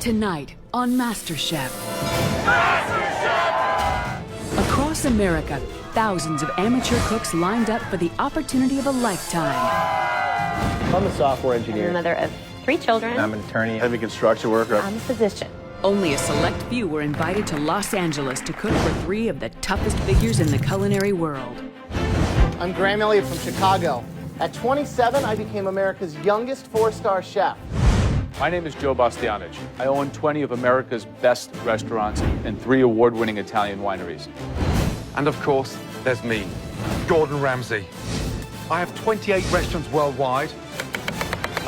Tonight on MasterChef. Across America, thousands of amateur cooks lined up for the opportunity of a lifetime. I'm a software engineer. I'm a mother of 3 children. I'm an attorney, heavy construction worker. I'm a physician. Only a select few were invited to Los Angeles to cook for 3 of the toughest figures in the culinary world. I'm Graham Elliott from Chicago. At 27, I became America's youngest 4-star chef. My name is Joe Bastianich. I own 20 of America's best restaurants and 3 award-winning Italian wineries. And of course, there's me, Gordon Ramsay. I have 28 restaurants worldwide,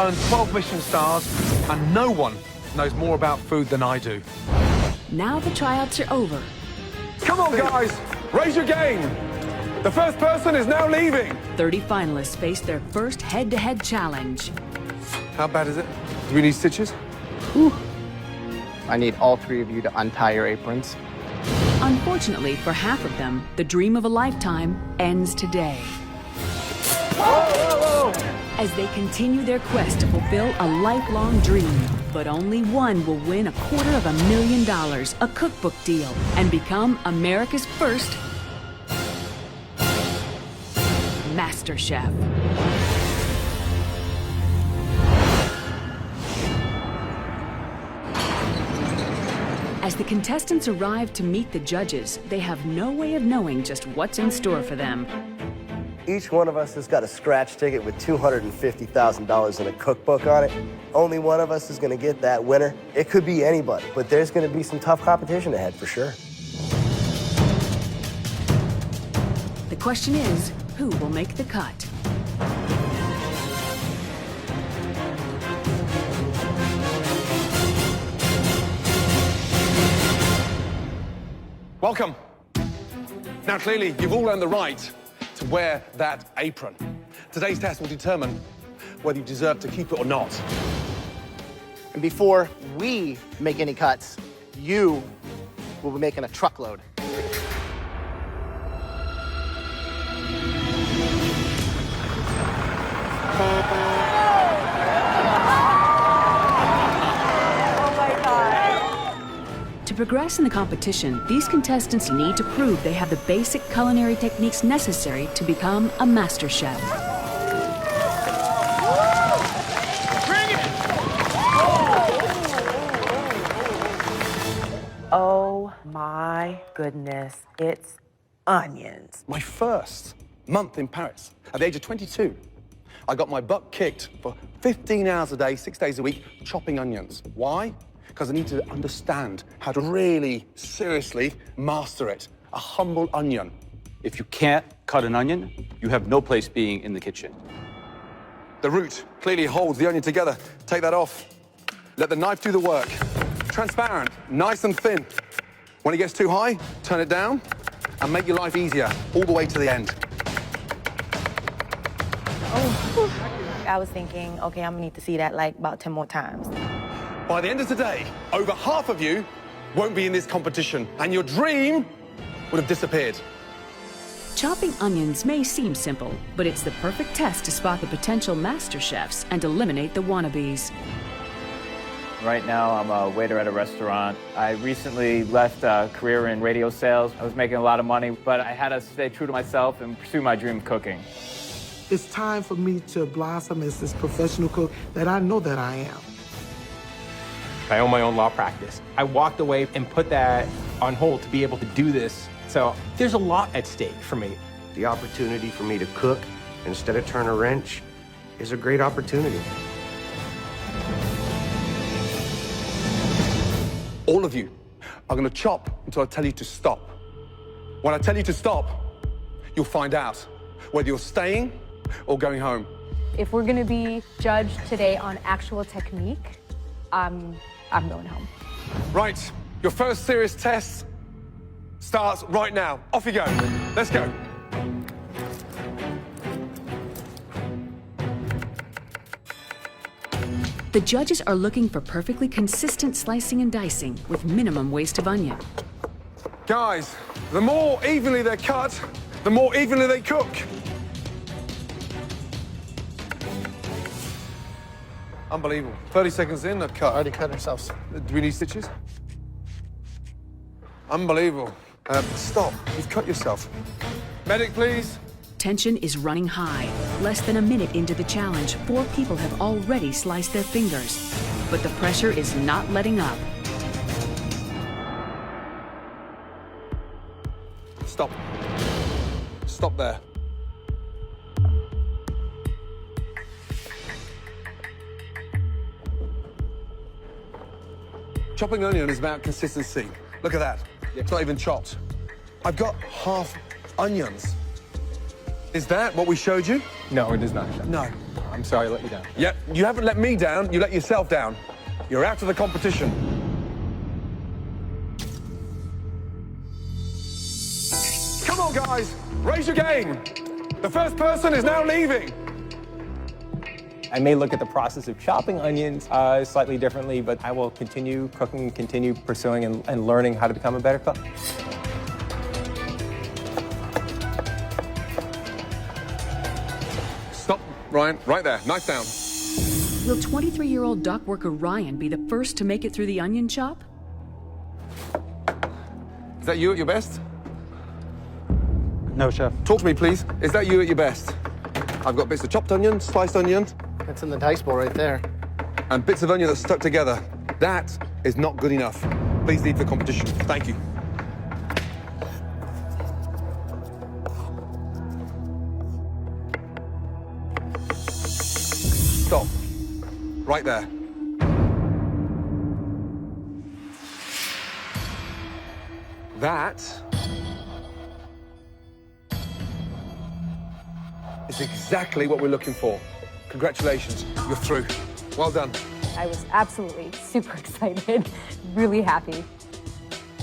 earned 12 Michelin stars, and no one knows more about food than I do. Now the tryouts are over. Come on, guys, raise your game. The first person is now leaving. 30 finalists face their first head-to-head challenge. How bad is it? Do we need stitches? I need all 3 of you to untie your aprons. Unfortunately, for half of them, the dream of a lifetime ends today. As they continue their quest to fulfill a lifelong dream. But only one will win $250,000, a cookbook deal, and become America's first MasterChef. As the contestants arrive to meet the judges, they have no way of knowing just what's in store for them. Each one of us has got a scratch ticket with $250,000 in a cookbook on it. Only one of us is going to get that winner. It could be anybody, but there's going to be some tough competition ahead for sure. The question is, who will make the cut? Welcome. Now, clearly, you've all earned the right to wear that apron. Today's test will determine whether you deserve to keep it or not. And before we make any cuts, you will be making a truckload. To progress in the competition, these contestants need to prove they have the basic culinary techniques necessary to become a master chef. Oh my goodness, it's onions. My first month in Paris, at the age of 22, I got my butt kicked for 15 hours a day, 6 days a week, chopping onions. Why? Because I need to understand how to really, seriously master it. A humble onion. If you can't cut an onion, you have no place being in the kitchen. The root clearly holds the onion together. Take that off. Let the knife do the work. Transparent, nice and thin. When it gets too high, turn it down and make your life easier all the way to the end. I was thinking, okay, I'm gonna need to see that like about 10 more times. By the end of today, over half of you won't be in this competition, and your dream would have disappeared. Chopping onions may seem simple, but it's the perfect test to spot the potential master chefs and eliminate the wannabes. Right now, I'm a waiter at a restaurant. I recently left a career in radio sales. I was making a lot of money, but I had to stay true to myself and pursue my dream of cooking. It's time for me to blossom as this professional cook that I know that I am. I own my own law practice. I walked away and put that on hold to be able to do this. So there's a lot at stake for me. The opportunity for me to cook instead of turn a wrench is a great opportunity. All of you are going to chop until I tell you to stop. When I tell you to stop, you'll find out whether you're staying or going home. If we're gonna be judged today on actual technique, I'm going home. Right, your first serious test starts right now. Off you go. Let's go. The judges are looking for perfectly consistent slicing and dicing with minimum waste of onion. Guys, the more evenly they're cut, the more evenly they cook. Unbelievable. 30 seconds in, they've cut. Already cut ourselves. Do we need stitches? Unbelievable. Stop. You've cut yourself. Medic, please. Tension is running high. Less than a minute into the challenge, 4 people have already sliced their fingers. But the pressure is not letting up. Stop. Stop there. Chopping onion is about consistency. Look at that. It's not even chopped. I've got half onions. Is that what we showed you? No, it is not. No. I'm sorry I let you down. Yeah, you haven't let me down, you let yourself down. You're out of the competition. Come on, guys, raise your game. The first person is now leaving. I may look at the process of chopping onions slightly differently, but I will continue cooking and continue pursuing and learning how to become a better cook. Stop, Ryan, right there, knife down. Will 23-year-old dock worker Ryan be the first to make it through the onion chop? Is that you at your best? No, Chef. Talk to me, please. Is that you at your best? I've got bits of chopped onion, sliced onion. That's in the dice bowl right there. And bits of onion that's stuck together. That is not good enough. Please leave the competition. Thank you. Stop. Right there. That is exactly what we're looking for. Congratulations, you're through. Well done. I was absolutely super excited, really happy.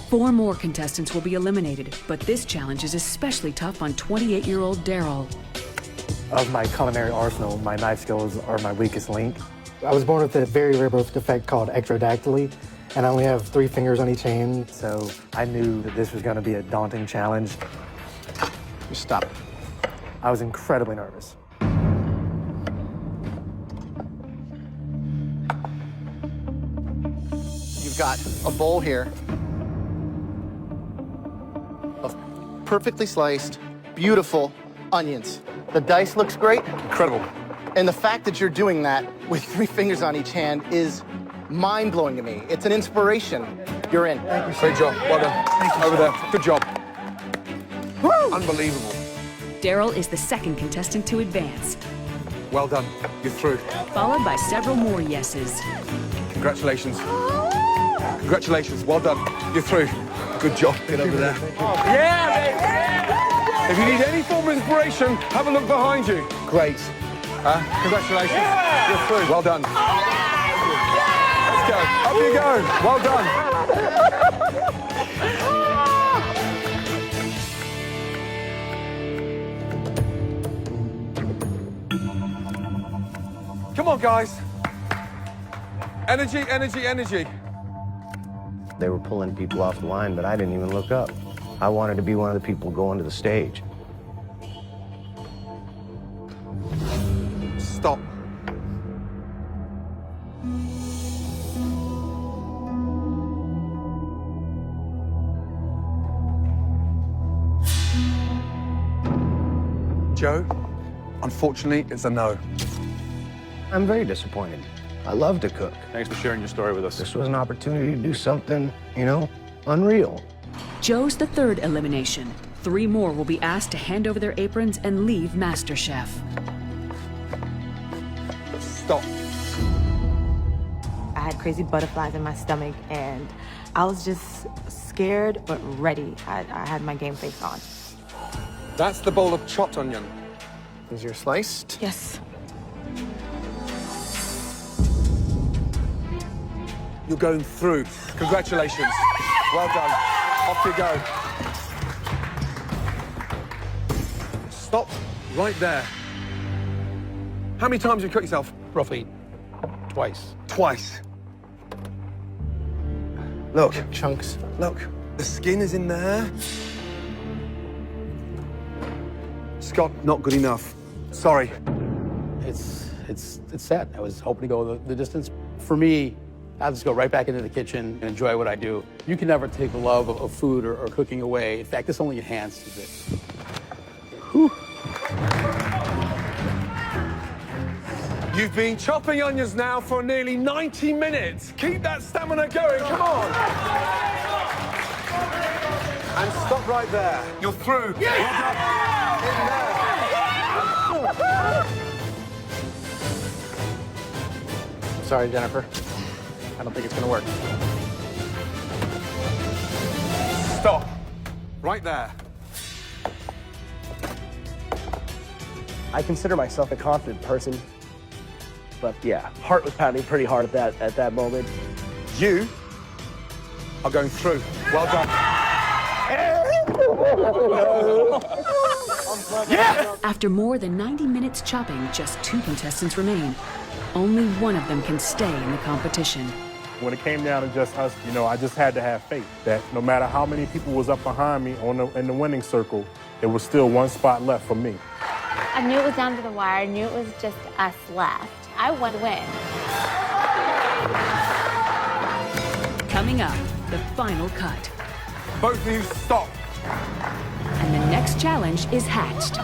4 more contestants will be eliminated, but this challenge is especially tough on 28-year-old Daryl. Of my culinary arsenal, my knife skills are my weakest link. I was born with a very rare birth defect called ectrodactyly, and I only have 3 fingers on each hand, so I knew that this was going to be a daunting challenge. Just stop. I was incredibly nervous. You've got a bowl here of perfectly sliced, beautiful onions. The dice looks great. Incredible. And the fact that you're doing that with 3 fingers on each hand is mind-blowing to me. It's an inspiration. You're in. Great job. Well done. Over there. Good job. Woo! Unbelievable. Daryl is the second contestant to advance, Well done. You're through. followed by several more yeses. Congratulations. Congratulations. Well done. You're through. Good job. Get over there. Yeah, if you need any form of inspiration, have a look behind you. Great. Congratulations. You're through. Well done. Let's go. Up you go. Well done. Come on, guys. Energy, energy, energy. They were pulling people off the line, but I didn't even look up. I wanted to be one of the people going to the stage. Stop. Joe, unfortunately, it's a no. I'm very disappointed. I love to cook. Thanks for sharing your story with us. This was an opportunity to do something, you know, unreal. Joe's the 3rd elimination. 3 more will be asked to hand over their aprons and leave MasterChef. Stop. I had crazy butterflies in my stomach, and I was just scared but ready. I had my game face on. That's the bowl of chopped onion. Is your sliced? Yes. You're going through. Congratulations. Well done. Off you go. Stop right there. How many times have you cut yourself? Roughly twice. Twice. Look. Chunks. Look, the skin is in there. Scott, not good enough. Sorry. It's It's sad. I was hoping to go the distance. For me, I'll just go right back into the kitchen and enjoy what I do. You can never take the love of food or cooking away. In fact, this only enhances it. Whew. You've been chopping onions now for nearly 90 minutes. Keep that stamina going, come on. And stop right there. You're through. Sorry, Jennifer. I don't think it's gonna work. Stop. Right there. I consider myself a confident person, but yeah, heart was pounding pretty hard at that moment. You are going through. Well done. Yeah! After more than 90 minutes chopping, just 2 contestants remain. Only one of them can stay in the competition. When it came down to just us, you know, I just had to have faith that no matter how many people was up behind me in the winning circle, there was still one spot left for me. I knew it was down to the wire. I knew it was just us left. I would win. Coming up, the final cut. Both of you stop. And the next challenge is hatched.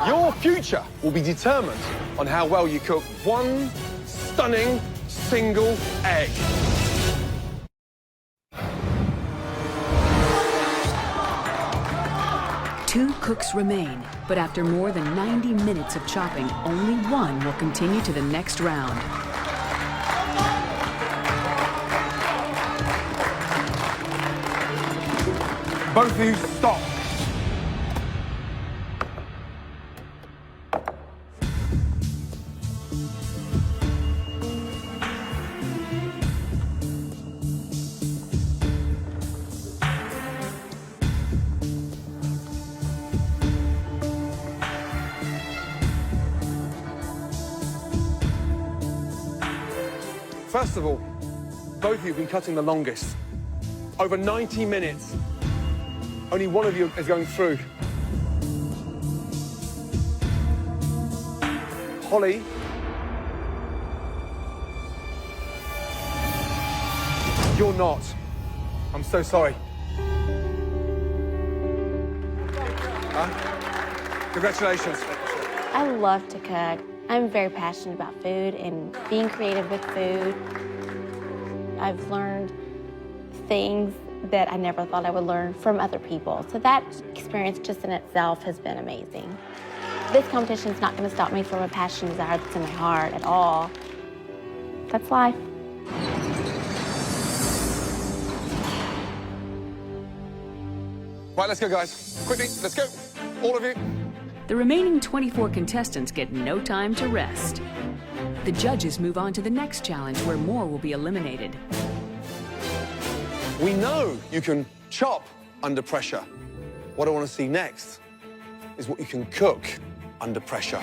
Your future will be determined on how well you cook one stunning single egg. Two cooks remain, but after more than 90 minutes of chopping, only one will continue to the next round. Both of you stop. First of all, both of you have been cutting the longest. Over 90 minutes. Only one of you is going through. Holly. You're not. I'm so sorry. Congratulations. I love to cook. I'm very passionate about food and being creative with food. I've learned things that I never thought I would learn from other people. So that experience just in itself has been amazing. This competition is not going to stop me from a passion and desire that's in my heart at all. That's life. Right, let's go, guys. Quickly, let's go. All of you. The remaining 24 contestants get no time to rest. The judges move on to the next challenge where more will be eliminated. We know you can chop under pressure. What I want to see next is what you can cook under pressure.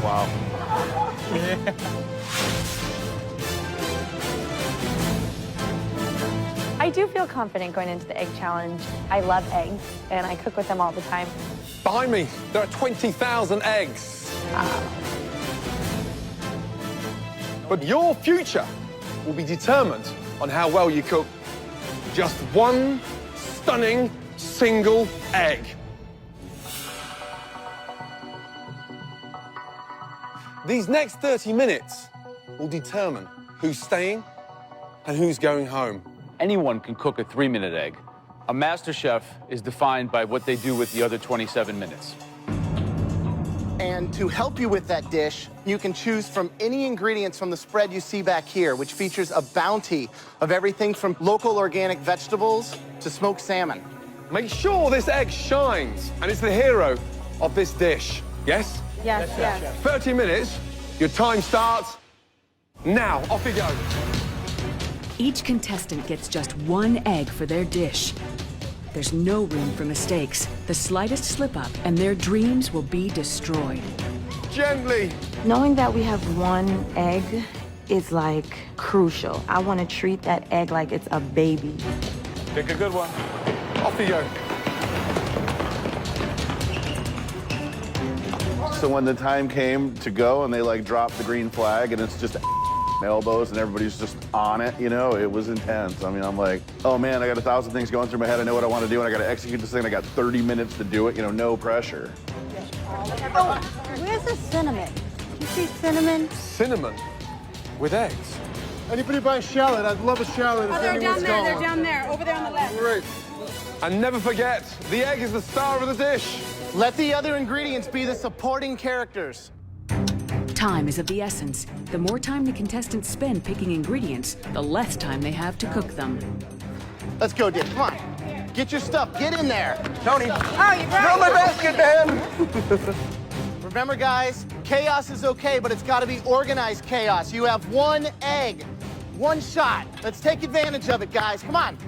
Wow. I do feel confident going into the egg challenge. I love eggs, and I cook with them all the time. Behind me, there are 20,000 eggs. But your future will be determined on how well you cook just one stunning single egg. These next 30 minutes will determine who's staying and who's going home. Anyone can cook a 3-minute egg. A master chef is defined by what they do with the other 27 minutes. And to help you with that dish, you can choose from any ingredients from the spread you see back here, which features a bounty of everything from local organic vegetables to smoked salmon. Make sure this egg shines and it's the hero of this dish. Yes? Yes, yes. 30 minutes, your time starts now. Off you go. Each contestant gets just one egg for their dish. There's no room for mistakes. The slightest slip-up and their dreams will be destroyed. Gently. Knowing that we have one egg is like crucial. I want to treat that egg like it's a baby. Pick a good one. Off you go. So when the time came to go and they like dropped the green flag and it's just elbows and everybody's just on it, you know, it was intense. I mean, I'm like, oh man, I got 1,000 things going through my head. I know what I want to do and I got to execute this thing. I got 30 minutes to do it, you know, no pressure. Oh, where's the cinnamon? You see cinnamon? Cinnamon with eggs. Anybody buy a shallot? I'd love a shallot. Oh, they're down there. They're down there. Over there on the left. Great. And never forget, the egg is the star of the dish. Let the other ingredients be the supporting characters. Time is of the essence. The more time the contestants spend picking ingredients, the less time they have to cook them. Let's go, Dick. Come on. Get your stuff. Get in there. Tony. Oh, you brought Throw my basket, man. Remember, guys, chaos is okay, but it's got to be organized chaos. You have one egg, one shot. Let's take advantage of it, guys. Come on.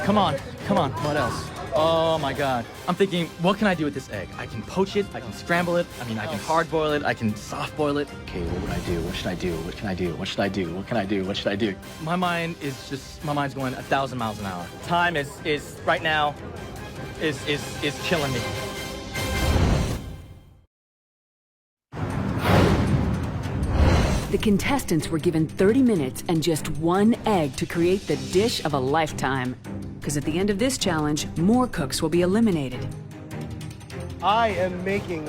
Come on, come on. What else? Oh my God. I'm thinking, what can I do with this egg? I can poach it, I can scramble it, I can hard boil it, I can soft boil it. Okay, what would I do? What should I do? What can I do? What should I do? What can I do? What should I do? My mind's going 1,000 miles an hour. Time is right now, is killing me. The contestants were given 30 minutes and just one egg to create the dish of a lifetime. Because at the end of this challenge, more cooks will be eliminated. I am making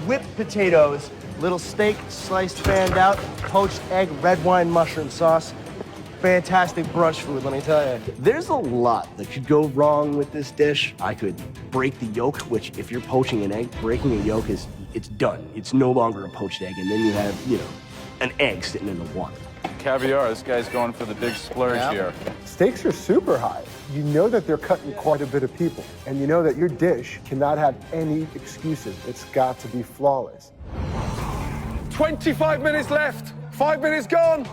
whipped potatoes, little steak sliced fanned out, poached egg, red wine mushroom sauce. Fantastic brunch food, let me tell you. There's a lot that could go wrong with this dish. I could break the yolk, which if you're poaching an egg, breaking a yolk it's done. It's no longer a poached egg, and then you have, you know, an egg sitting in the water. Caviar, this guy's going for the big splurge here. Stakes are super high. You know that they're cutting quite a bit of people, and you know that your dish cannot have any excuses. It's got to be flawless. 25 minutes left. 5 minutes gone.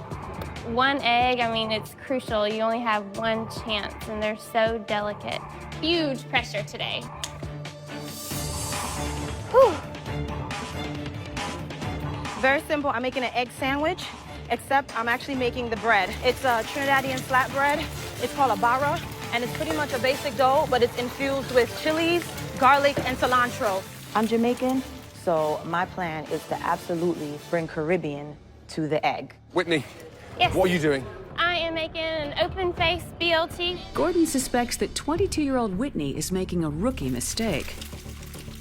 One egg, I mean, it's crucial. You only have one chance, and they're so delicate. Huge pressure today. Whew. Very simple. I'm making an egg sandwich, except I'm actually making the bread. It's a Trinidadian flatbread. It's called a barra, and it's pretty much a basic dough, but it's infused with chilies, garlic, and cilantro. I'm Jamaican, so my plan is to absolutely bring Caribbean to the egg. Whitney, Yes. what are you doing? I am making an open-faced BLT. Gordon suspects that 22-year-old Whitney is making a rookie mistake.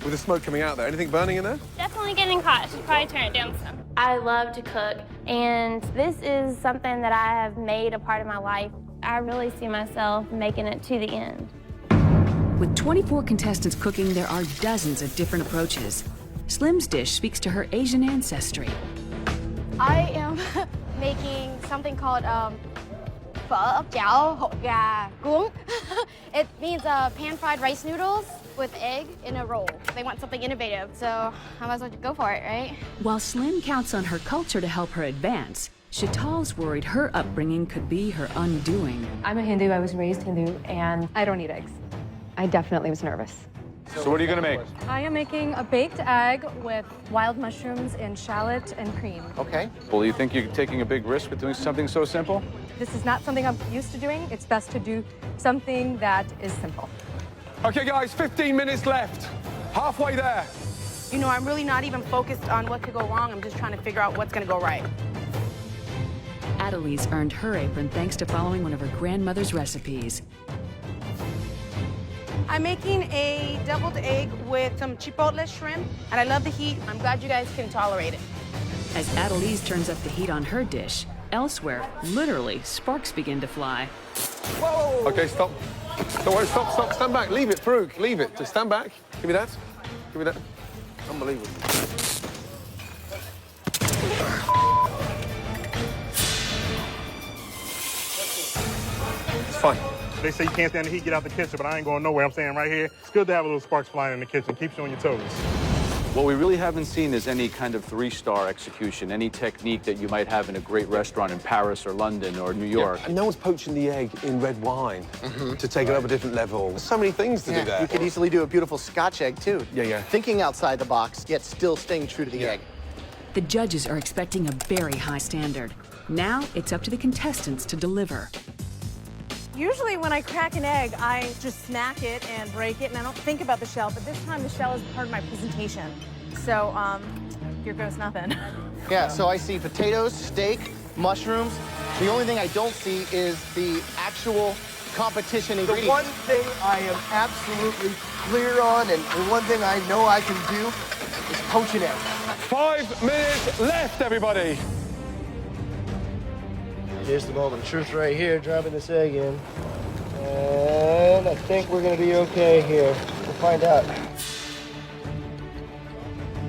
With the smoke coming out there, anything burning in there? Definitely getting hot. Should probably turn it down some. I love to cook, and this is something that I have made a part of my life. I really see myself making it to the end. With 24 contestants cooking, there are dozens of different approaches. Slim's dish speaks to her Asian ancestry. I am making something called phở cháo hột gà cuốn. It means pan-fried rice noodles with egg in a roll. They want something innovative, so I might as well go for it, right? While Slim counts on her culture to help her advance, Chital's worried her upbringing could be her undoing. I'm a Hindu, I was raised Hindu, and I don't eat eggs. I definitely was nervous. So what are you gonna make? I am making a baked egg with wild mushrooms and shallot and cream. Okay. Well, you think you're taking a big risk with doing something so simple? This is not something I'm used to doing. It's best to do something that is simple. Okay, guys, 15 minutes left. Halfway there. You know, I'm really not even focused on what could go wrong. I'm just trying to figure out what's gonna go right. Adelise earned her apron thanks to following one of her grandmother's recipes. I'm making a deviled egg with some chipotle shrimp, and I love the heat. I'm glad you guys can tolerate it. As Adelise turns up the heat on her dish, elsewhere, literally, sparks begin to fly. Whoa! Okay, stop. Don't worry, stop, stand back. Leave it, Farouk, leave it. Just stand back. Give me that. Give me that. Unbelievable. It's fine. They say you can't stand the heat, get out the kitchen, but I ain't going nowhere. I'm saying right here, it's good to have a little sparks flying in the kitchen. Keeps you on your toes. What we really haven't seen is any kind of 3-star execution, any technique that you might have in a great restaurant in Paris or London or New York. And no one's poaching the egg in red wine to take it up a different level. There's so many things to do there. You could easily do a beautiful Scotch egg, too. Yeah. Thinking outside the box, yet still staying true to the egg. The judges are expecting a very high standard. Now it's up to the contestants to deliver. Usually when I crack an egg, I just smack it and break it, and I don't think about the shell, but this time the shell is part of my presentation. So, here goes nothing. Yeah, so I see potatoes, steak, mushrooms. The only thing I don't see is the actual competition ingredients. The one thing I am absolutely clear on, and the one thing I know I can do, is poach an egg. 5 minutes left, everybody. Here's the moment of truth right here, dropping this egg in. And I think we're gonna be okay here. We'll find out.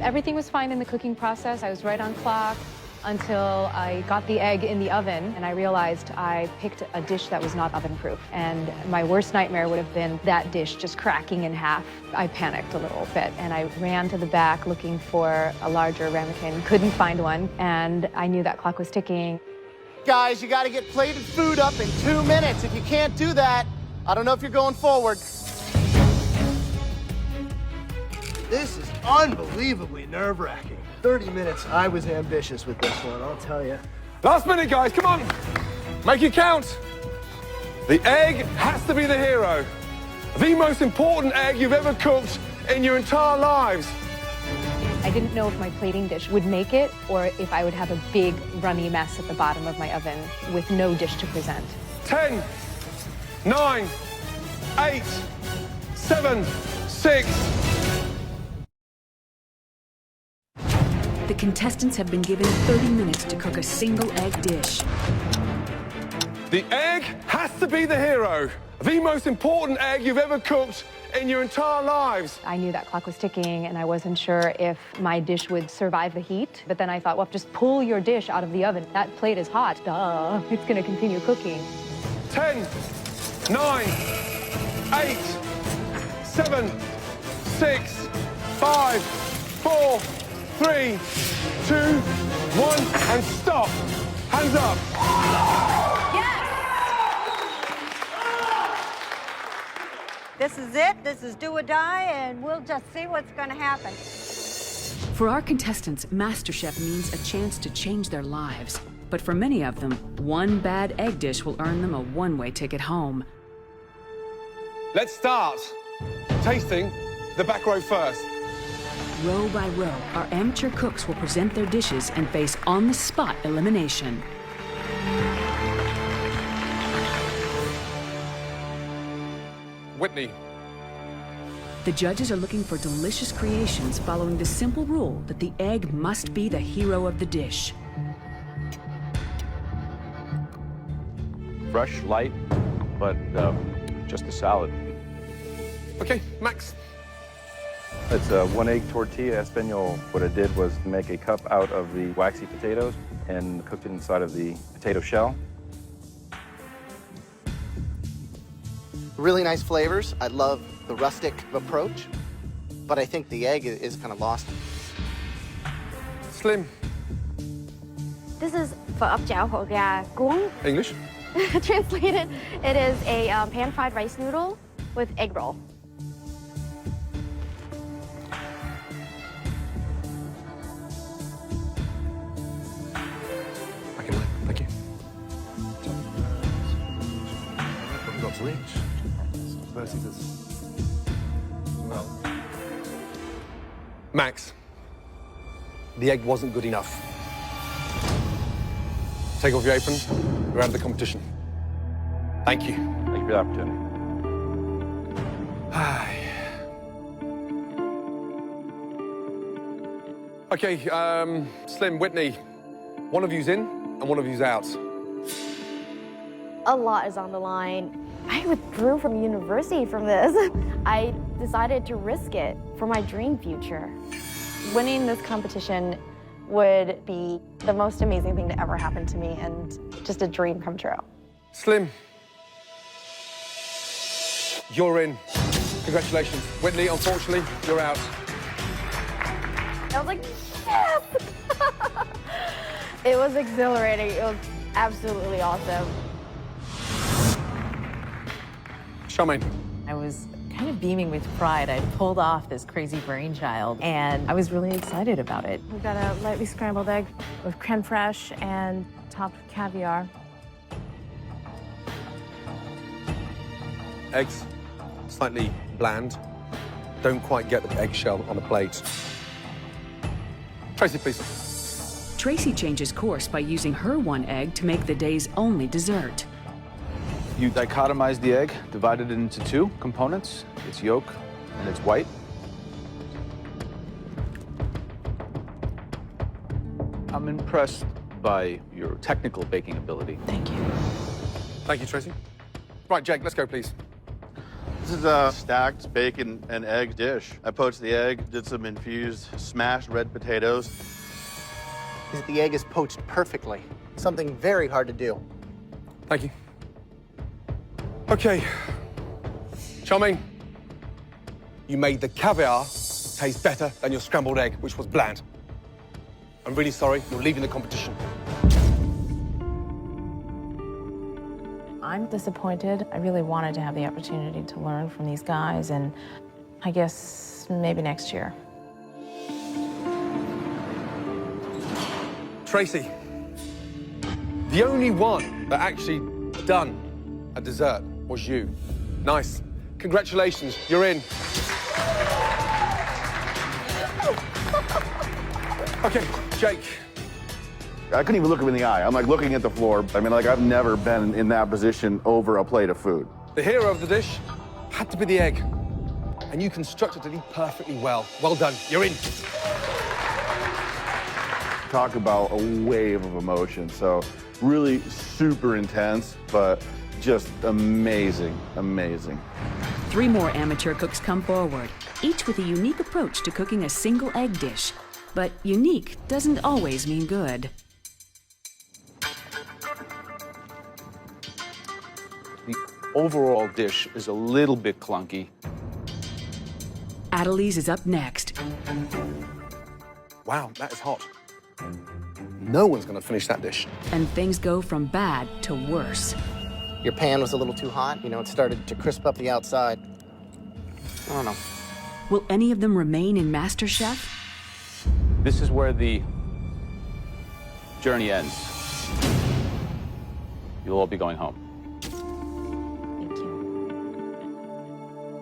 Everything was fine in the cooking process. I was right on clock until I got the egg in the oven and I realized I picked a dish that was not oven-proof. And my worst nightmare would have been that dish just cracking in half. I panicked a little bit and I ran to the back looking for a larger ramekin. Couldn't find one, and I knew that clock was ticking. Guys, you gotta get plated food up in 2 minutes. If you can't do that, I don't know if you're going forward. This is unbelievably nerve-wracking. 30 minutes, I was ambitious with this one, I'll tell you. Last minute, guys, come on. Make it count. The egg has to be the hero. The most important egg you've ever cooked in your entire lives. I didn't know if my plating dish would make it or if I would have a big runny mess at the bottom of my oven with no dish to present. 10, 9, 8, 7, 6. The contestants have been given 30 minutes to cook a single egg dish. The egg has to be the hero. The most important egg you've ever cooked in your entire lives. I knew that clock was ticking and I wasn't sure if my dish would survive the heat. But then I thought, well, just pull your dish out of the oven. That plate is hot. Duh, it's gonna continue cooking. 10, 9, 8, 7, 6, 5, 4, 3, 2, 1, and stop. Hands up. This is it. This is do or die, and we'll just see what's going to happen. For our contestants, MasterChef means a chance to change their lives. But for many of them, one bad egg dish will earn them a one-way ticket home. Let's start tasting the back row first. Row by row, our amateur cooks will present their dishes and face on-the-spot elimination. Whitney. The judges are looking for delicious creations following the simple rule that the egg must be the hero of the dish. Fresh, light, but just a salad. Okay, Max. It's a 1-egg tortilla español. What I did was make a cup out of the waxy potatoes and cooked it inside of the potato shell. Really nice flavors. I love the rustic approach, but I think the egg is kind of lost. Slim. This is phở ốc chảo hột gà cuốn. English. Translated, it is a pan-fried rice noodle with egg roll. Back in line. Thank you. We've got to reach. Versus us. Well. Max, the egg wasn't good enough. Take off your apron. We're out of the competition. Thank you. Thank you for the opportunity. Okay, Slim, Whitney, one of you's in and one of you's out. A lot is on the line. I withdrew from university from this. I decided to risk it for my dream future. Winning this competition would be the most amazing thing to ever happen to me and just a dream come true. Slim, you're in. Congratulations. Whitney, unfortunately, you're out. I was like, yes! It was exhilarating. It was absolutely awesome. Charmaine. I was kind of beaming with pride. I pulled off this crazy brainchild, and I was really excited about it. We've got a lightly scrambled egg with creme fraiche and topped with caviar. Eggs, slightly bland. Don't quite get the eggshell on the plate. Tracy, please. Tracy changes course by using her one egg to make the day's only dessert. You dichotomize the egg, divide it into two components, its yolk and its white. I'm impressed by your technical baking ability. Thank you. Thank you, Tracy. Right, Jake, let's go, please. This is a stacked bacon and egg dish. I poached the egg, did some infused smashed red potatoes. The egg is poached perfectly. Something very hard to do. Thank you. Okay. Charmaine, you made the caviar taste better than your scrambled egg, which was bland. I'm really sorry, you're leaving the competition. I'm disappointed. I really wanted to have the opportunity to learn from these guys, and I guess maybe next year. Tracy, the only one that actually done a dessert was you. Nice. Congratulations, you're in. Okay, Jake. I couldn't even look him in the eye. I'm like looking at the floor. I mean, like I've never been in that position over a plate of food. The hero of the dish had to be the egg, and you constructed it perfectly well. Well done, you're in. Talk about a wave of emotion. So really super intense, but just amazing, amazing. 3 more amateur cooks come forward, each with a unique approach to cooking a single egg dish. But unique doesn't always mean good. The overall dish is a little bit clunky. Adelise is up next. Wow, that is hot. No one's gonna finish that dish. And things go from bad to worse. Your pan was a little too hot. You know, it started to crisp up the outside. I don't know. Will any of them remain in MasterChef? This is where the journey ends. You'll all be going home.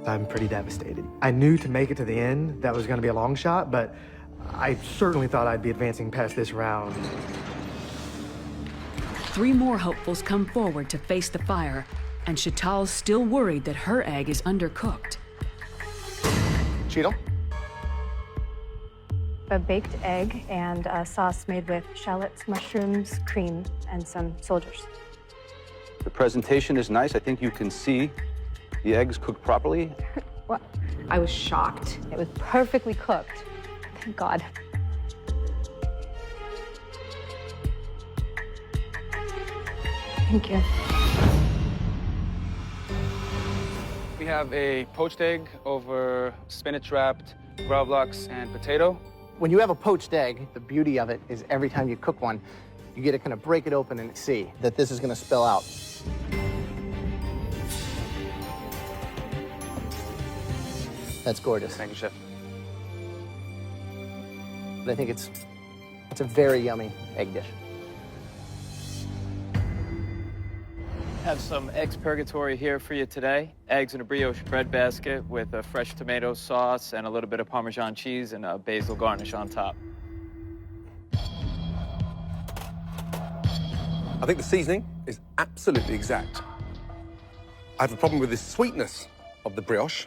I'm pretty devastated. I knew to make it to the end, that was going to be a long shot, but I certainly thought I'd be advancing past this round. 3 more hopefuls come forward to face the fire, and Chantal's still worried that her egg is undercooked. Cheeto? A baked egg and a sauce made with shallots, mushrooms, cream, and some soldiers. The presentation is nice. I think you can see the eggs cooked properly. What? I was shocked. It was perfectly cooked. Thank God. Thank you. We have a poached egg over spinach wrapped gravlax and potato. When you have a poached egg, the beauty of it is every time you cook one, you get to kind of break it open and see that this is going to spill out. That's gorgeous. Thank you, Chef. But I think it's a very yummy egg dish. Have some eggs purgatory here for you today. Eggs in a brioche bread basket with a fresh tomato sauce and a little bit of Parmesan cheese and a basil garnish on top. I think the seasoning is absolutely exact. I have a problem with the sweetness of the brioche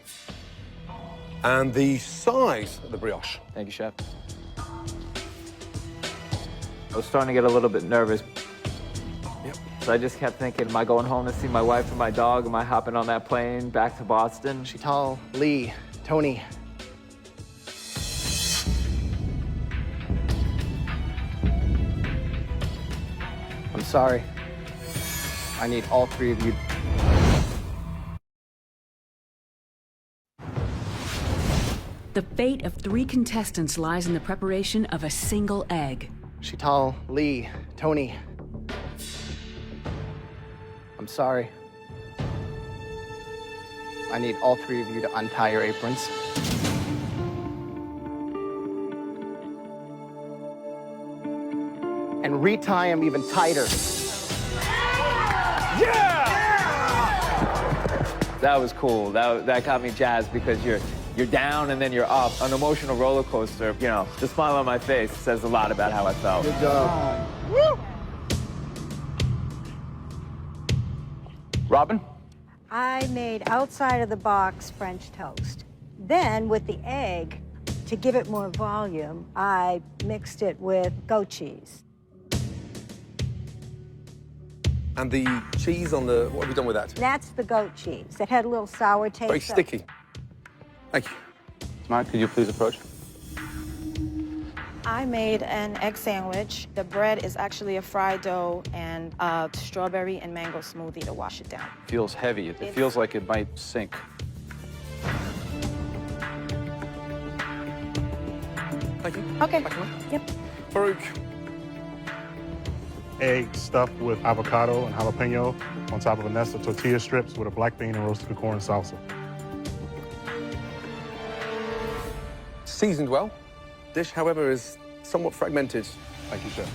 and the size of the brioche. Thank you, Chef. I was starting to get a little bit nervous. So I just kept thinking, am I going home to see my wife and my dog? Am I hopping on that plane back to Boston? Chantal, Lee, Tony. I'm sorry. I need all 3 of you. The fate of 3 contestants lies in the preparation of a single egg. Shital, Lee, Tony. I'm sorry. I need all 3 of you to untie your aprons. And retie them even tighter. That was cool. That got me jazzed because you're down and then you're up. An emotional roller coaster. You know, the smile on my face says a lot about how I felt. Good job. Woo! Robin? I made outside of the box French toast. Then with the egg, to give it more volume, I mixed it with goat cheese. And the cheese on the, what have you done with that? That's the goat cheese. It had a little sour taste. Very sticky. Thank you. Mark, could you please approach? I made an egg sandwich. The bread is actually a fried dough and a strawberry and mango smoothie to wash it down. Feels heavy. It feels like it might sink. Thank you. Okay. Yep. Farouk. Egg stuffed with avocado and jalapeno on top of Vanessa tortilla strips with a black bean and roasted corn salsa. Seasoned well. Dish, however, is somewhat fragmented. Thank you, Chef.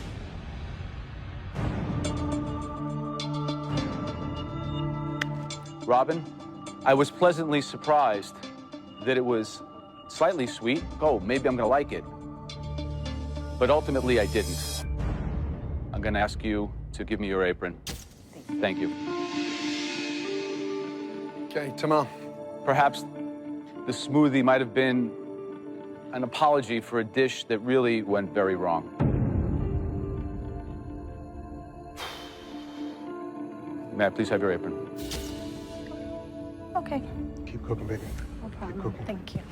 Robin, I was pleasantly surprised that it was slightly sweet. Oh, maybe I'm gonna like it. But ultimately, I didn't. I'm gonna ask you to give me your apron. Thank you. Okay, Tamar. Perhaps the smoothie might have been an apology for a dish that really went very wrong. May I please have your apron? Okay. Keep cooking, baby. No problem. Thank you.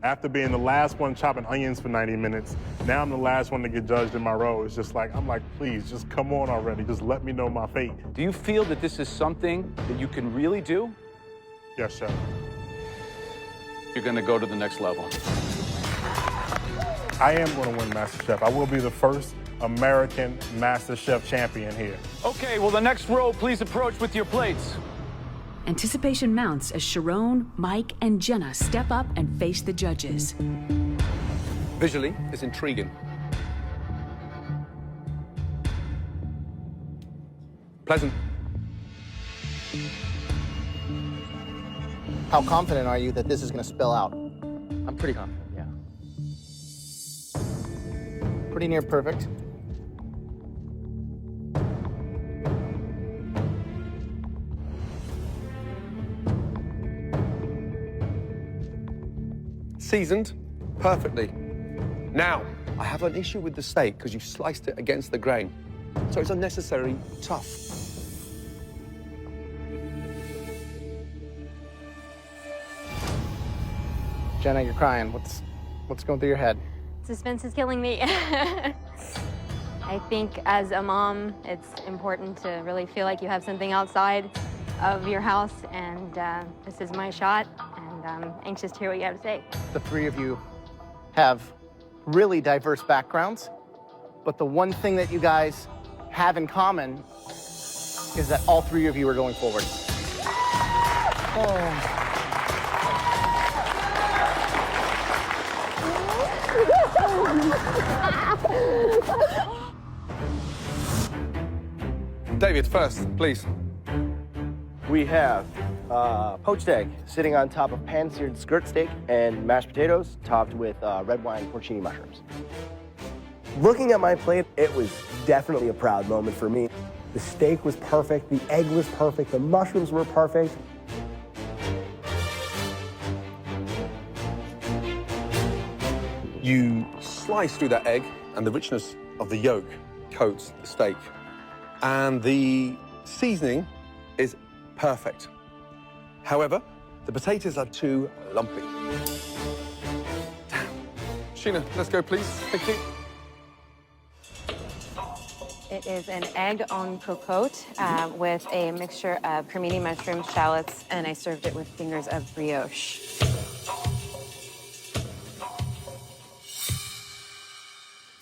After being the last one chopping onions for 90 minutes, now I'm the last one to get judged in my role. It's just like, I'm like, please, just come on already. Just let me know my fate. Do you feel that this is something that you can really do? Yes, Chef. You're gonna go to the next level. I am going to win MasterChef. I will be the first American MasterChef champion here. Okay, well, the next row, please approach with your plates. Anticipation mounts as Sharon, Mike, and Jenna step up and face the judges. Visually, it's intriguing. Pleasant. How confident are you that this is going to spill out? I'm pretty confident, yeah. Pretty near perfect. Seasoned perfectly. Now, I have an issue with the steak because you sliced it against the grain. So it's unnecessarily tough. Jenna, you're crying. What's going through your head? Suspense is killing me. I think as a mom, it's important to really feel like you have something outside of your house, and this is my shot, and I'm anxious to hear what you have to say. The 3 of you have really diverse backgrounds, but the one thing that you guys have in common is that all 3 of you are going forward. Oh. David, first, please. We have poached egg sitting on top of pan-seared skirt steak and mashed potatoes topped with red wine porcini mushrooms. Looking at my plate, it was definitely a proud moment for me. The steak was perfect, the egg was perfect, the mushrooms were perfect. You slice through that egg, and the richness of the yolk coats the steak. And the seasoning is perfect. However, the potatoes are too lumpy. Damn. Sheena, let's go, please. Thank you. It is an egg en cocotte with a mixture of cremini mushrooms, shallots, and I served it with fingers of brioche.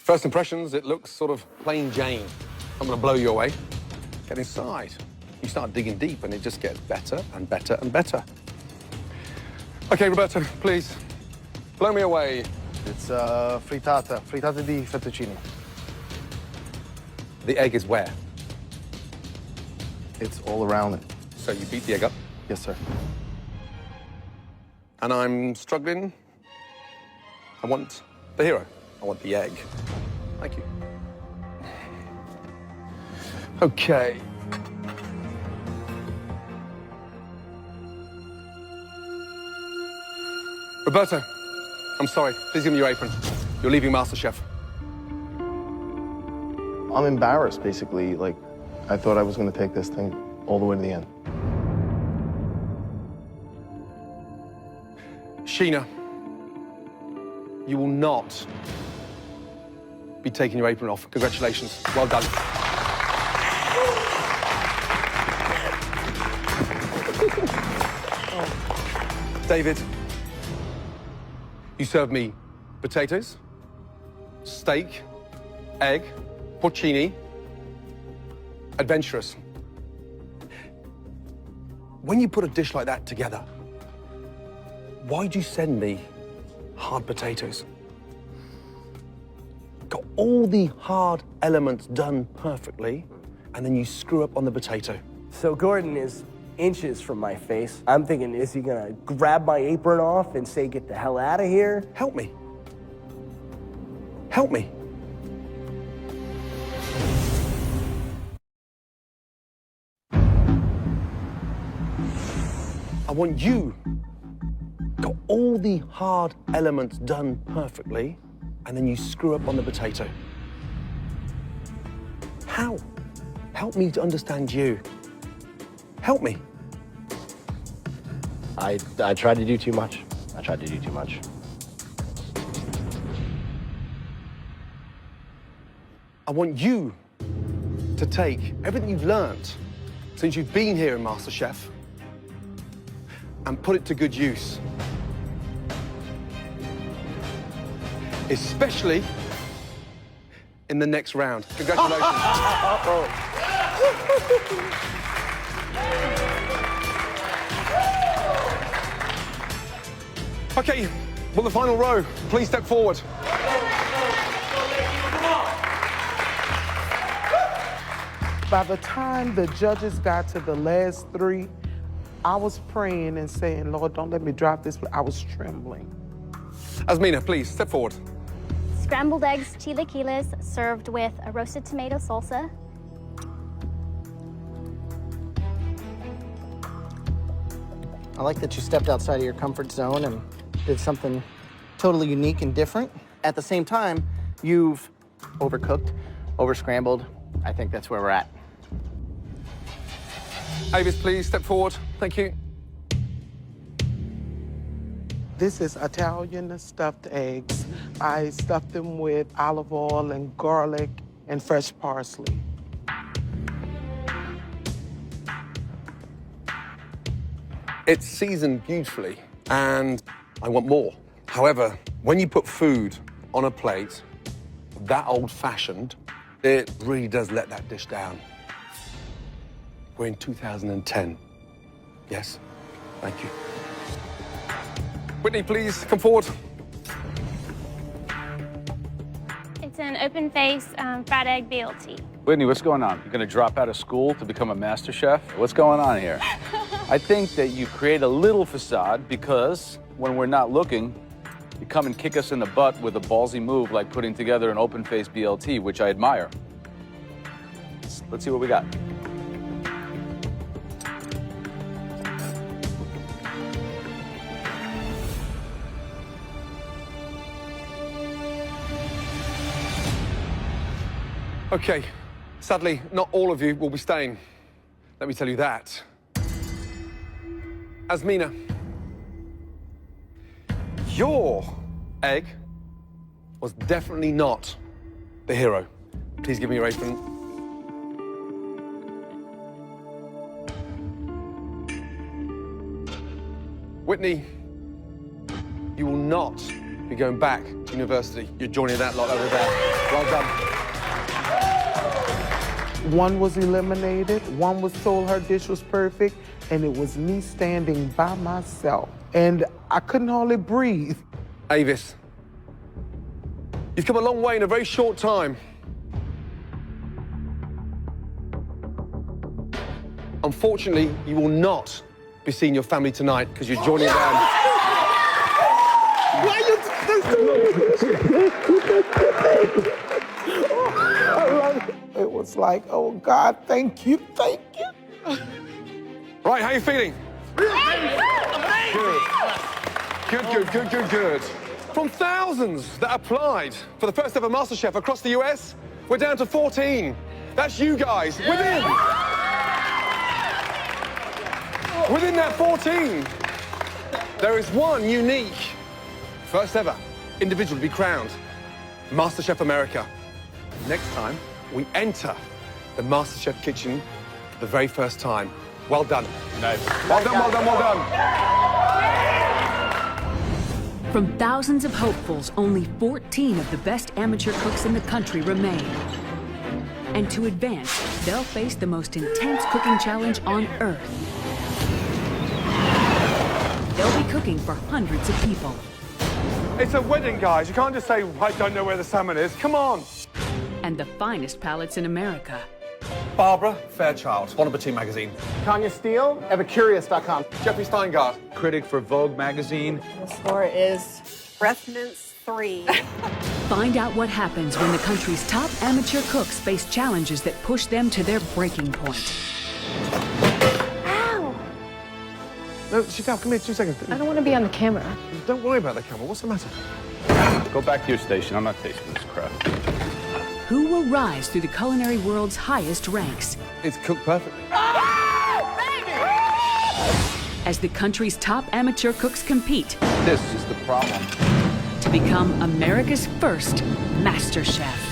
First impressions, it looks sort of plain Jane. I'm gonna blow you away. Get inside. You start digging deep and it just gets better and better and better. Okay, Roberto, please, blow me away. It's frittata di fettuccine. The egg is where? It's all around it. So you beat the egg up? Yes, sir. And I'm struggling. I want the hero. I want the egg. Thank you. Okay. Roberto, I'm sorry. Please give me your apron. You're leaving MasterChef. I'm embarrassed, basically. Like, I thought I was going to take this thing all the way to the end. Sheena, you will not be taking your apron off. Congratulations. Well done. David, you served me potatoes, steak, egg, porcini, adventurous. When you put a dish like that together, why'd you send me hard potatoes? Got all the hard elements done perfectly, and then you screw up on the potato. So Gordon is inches from my face. I'm thinking, is he gonna grab my apron off and say, get the hell out of here? Help me. Help me. I want you. Got all the hard elements done perfectly, and then you screw up on the potato. How? Help me to understand you. Help me. I tried to do too much. I tried to do too much. I want you to take everything you've learned since you've been here in MasterChef and put it to good use. Especially in the next round. Congratulations. Okay, well, the final row, please step forward. By the time the judges got to the last three, I was praying and saying, Lord, don't let me drop this, but I was trembling. Azmina, please, step forward. Scrambled eggs chilaquiles served with a roasted tomato salsa. I like that you stepped outside of your comfort zone and did something totally unique and different. At the same time, you've overcooked, over-scrambled. I think that's where we're at. Avis, please, step forward. Thank you. This is Italian stuffed eggs. I stuffed them with olive oil and garlic and fresh parsley. It's seasoned beautifully, and I want more. However, when you put food on a plate that old-fashioned, it really does let that dish down. We're in 2010. Yes? Thank you. Whitney, please come forward. It's an open face fried egg BLT. Whitney, what's going on? You're gonna drop out of school to become a master chef? What's going on here? I think that you create a little facade because when we're not looking, you come and kick us in the butt with a ballsy move like putting together an open face BLT, which I admire. Let's see what we got. Okay, sadly, not all of you will be staying. Let me tell you that. Azmina, your egg was definitely not the hero. Please give me your apron. Whitney, you will not You're going back to university. You're joining that lot over there. Well done. One was eliminated, one was told her dish was perfect, and it was me standing by myself. And I couldn't hardly breathe. Avis, you've come a long way in a very short time. Unfortunately, you will not be seeing your family tonight because you're joining them. Why you It was like, oh God, thank you, thank you. Right, how you feeling? Good. From thousands that applied for the first ever MasterChef across the US, we're down to 14. That's you guys. Within that 14, there is one unique, first ever individual to be crowned MasterChef America. Next time, we enter the MasterChef kitchen for the very first time. Well done. Nice. Well done. From thousands of hopefuls, only 14 of the best amateur cooks in the country remain. And to advance, they'll face the most intense cooking challenge on Earth. They'll be cooking for hundreds of people. It's a wedding, guys. You can't just say, I don't know where the salmon is. Come on. And the finest palates in America. Barbara Fairchild, Bon Appetit magazine. Tanya Steele, Epicurious.com. Jeffrey Steingart, critic for Vogue magazine. The score is breath mince 3. Find out what happens when the country's top amateur cooks face challenges that push them to their breaking point. Ow! No, sit down. Come here, 2 seconds. I don't want to be on the camera. Don't worry about the camera. What's the matter? Go back to your station. I'm not tasting this crap. Who will rise through the culinary world's highest ranks? It's cooked perfectly. As the country's top amateur cooks compete This is the problem. to become America's first Master Chef.